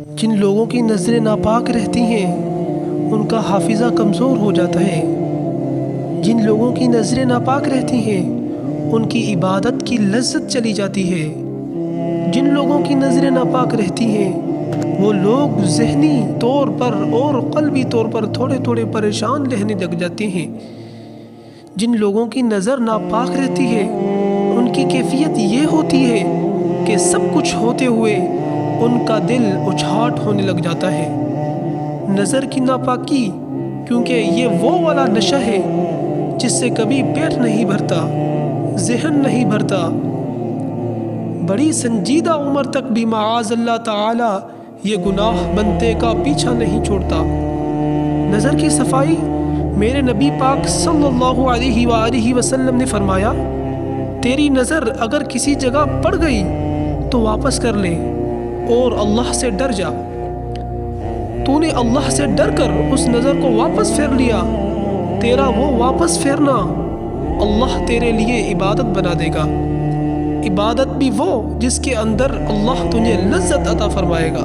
جن لوگوں کی نظریں ناپاک رہتی ہیں ان کا حافظہ کمزور ہو جاتا ہے۔ جن لوگوں کی نظریں ناپاک رہتی ہیں ان کی عبادت کی لذت چلی جاتی ہے۔ جن لوگوں کی نظریں ناپاک رہتی ہیں وہ لوگ ذہنی طور پر اور قلبی طور پر تھوڑے تھوڑے پریشان رہنے لگ جاتے ہیں۔ جن لوگوں کی نظر ناپاک رہتی ہے ان کی کیفیت یہ ہوتی ہے کہ سب کچھ ہوتے ہوئے ان کا دل اچھاٹ ہونے لگ جاتا ہے۔ نظر کی ناپاکی کیونکہ یہ وہ والا نشہ ہے جس سے کبھی پیٹ نہیں بھرتا، ذہن نہیں بھرتا، بڑی سنجیدہ عمر تک بھی معاذ اللہ تعالی یہ گناہ بنتے کا پیچھا نہیں چھوڑتا۔ نظر کی صفائی، میرے نبی پاک صلی اللہ علیہ وآلہ وسلم نے فرمایا، تیری نظر اگر کسی جگہ پڑ گئی تو واپس کر لے اور اللہ سے ڈر جا۔ تو نے اللہ سے ڈر کر اس نظر کو واپس پھیر لیا، تیرا وہ واپس پھیرنا اللہ تیرے لیے عبادت بنا دے گا۔ عبادت بھی وہ جس کے اندر اللہ تجھے لذت عطا فرمائے گا۔